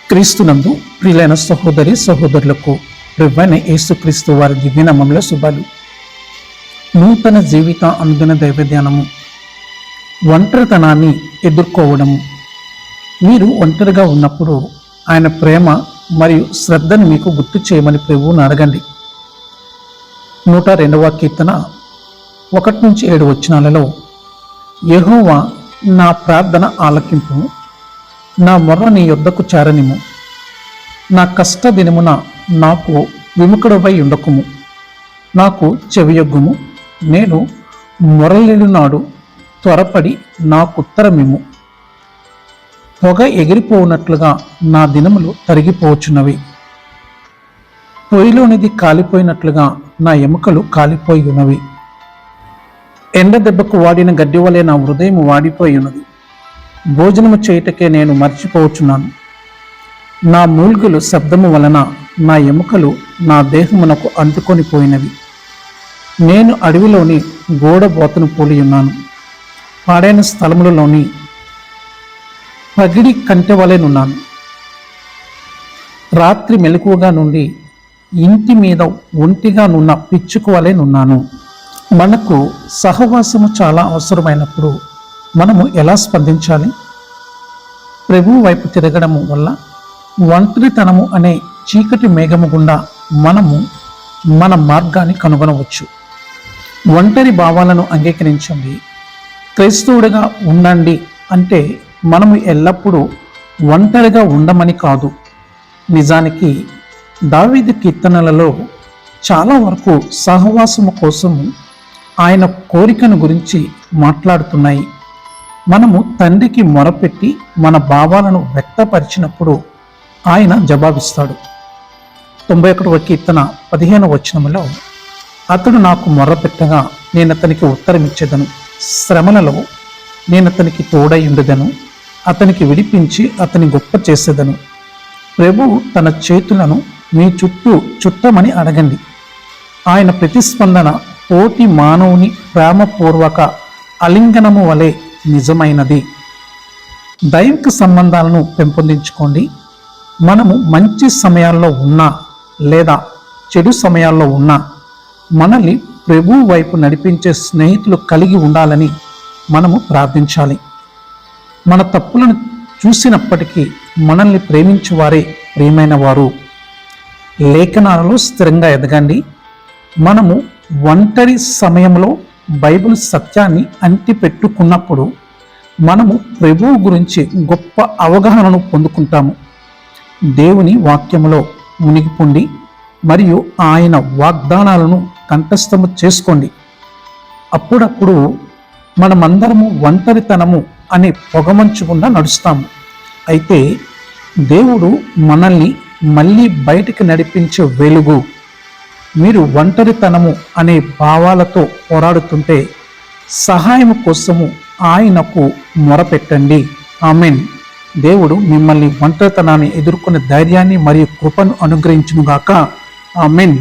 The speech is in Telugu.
క్రీస్తునందు ప్రియులైన సహోదరి సహోదరులకు ప్రభువైన యేసుక్రీస్తు వారి దివ్యనామములో శుభాలు. నూతన జీవిత అనుదిన దైవ ధ్యానము. ఒంటరితనాన్ని ఎదుర్కోవడము. మీరు ఒంటరిగా ఉన్నప్పుడు ఆయన ప్రేమ మరియు శ్రద్ధను మీకు గుర్తు చేయమని ప్రభువును అడగండి. 102వ కీర్తన 1-7 వచనాలలో, యెహోవా నా ప్రార్థన ఆలకింపు, నా మొర్ర నీ యొద్దకు చేరనిము, నా కష్ట దినమున నాకు విముఖుడవై ఉండకుము, నాకు చెవియొగ్గుము, నేను మొరలినాడు త్వరపడి నాకుత్తరమిమ్ము. పొగ ఎగిరిపోవునట్లుగా నా దినములు తరిగిపోవచ్చున్నవి, పొయ్యిలోనిది కాలిపోయినట్లుగా నా ఎముకలు కాలిపోయి ఉన్నవి. ఎండ దెబ్బకు వాడిన గడ్డి వలె నా హృదయం వాడిపోయి ఉన్నది. భోజనము చేయుటకే నేను మర్చిపోవచ్చున్నాను. నా మూల్గులు శబ్దము వలన నా ఎముకలు నా దేహమునకు అంటుకొని పోయినవి. నేను అడవిలోని గోడబోతను పోలి ఉన్నాను. పాడైన స్థలములలోని పగిడి కంటె వలెనున్నాను. రాత్రి మెలకువగా నుండి ఇంటి మీద ఒంటిగా నున్న పిచ్చుకు వలెనున్నాను. మనకు సహవాసము చాలా అవసరమైనప్పుడు మనము ఎలా స్పందించాలి? ప్రభువు వైపు తిరగడము వల్ల ఒంటరితనము అనే చీకటి మేఘము గుండా మనము మన మార్గాన్ని కనుగొనవచ్చు. ఒంటరి భావాలను అంగీకరించండి. క్రైస్తవుడిగా ఉండండి అంటే మనము ఎల్లప్పుడూ ఒంటరిగా ఉండమని కాదు. నిజానికి దావీదు కీర్తనలలో చాలా వరకు సహవాసము కోసము ఆయన కోరికను గురించి మాట్లాడుతున్నాయి. మనము తండ్రికి మొరపెట్టి మన భావాలను వ్యక్తపరిచినప్పుడు ఆయన జవాబిస్తాడు. 91వ కీర్తన 15వ వచనములో, అతడు నాకు మొర్రపెట్టగా నేను అతనికి ఉత్తరమిచ్చేదను, శ్రమలలో నేను అతనికి తోడై ఉండెదను, అతనికి విడిపించి అతని గొప్ప చేసేదను. ప్రభువు తన చేతులను మీ చుట్టూ చుట్టమని అడగండి. ఆయన ప్రతిస్పందన తోటి మానవుని ప్రేమపూర్వక అలింగనము వలె నిజమైనది. దైవిక సంబంధాలను పెంపొందించుకోండి. మనము మంచి సమయాల్లో ఉన్నా లేదా చెడు సమయాల్లో ఉన్నా మనల్ని ప్రభువు వైపు నడిపించే స్నేహితులు కలిగి ఉండాలని మనము ప్రార్థించాలి. మన తప్పులను చూసినప్పటికీ మనల్ని ప్రేమించువారే ప్రియమైన వారు. లేఖనాలలో స్థిరంగా ఎదగండి. మనము ఒంటరి సమయంలో బైబిల్ సత్యాన్ని అంటిపెట్టుకున్నప్పుడు మనము ప్రభువు గురించి గొప్ప అవగాహనను పొందుకుంటాము. దేవుని వాక్యములో మునిగిపోండి మరియు ఆయన వాగ్దానాలను కంఠస్థము చేసుకోండి. అప్పుడప్పుడు మనమందరము ఒంటరితనము అనే పొగమంచు గుండా నడుస్తాము. అయితే దేవుడు మనల్ని మళ్ళీ బయటికి నడిపించే వెలుగు. మీరు ఒంటరితనము అనే భావాలతో పోరాడుతుంటే సహాయం కోసము ఆయనకు మొరపెట్టండి. ఆమేన్. దేవుడు మిమ్మల్ని ఒంటరితనాన్ని ఎదుర్కొనే ధైర్యాన్ని మరియు కృపను అనుగ్రహించునుగాక. ఆమేన్.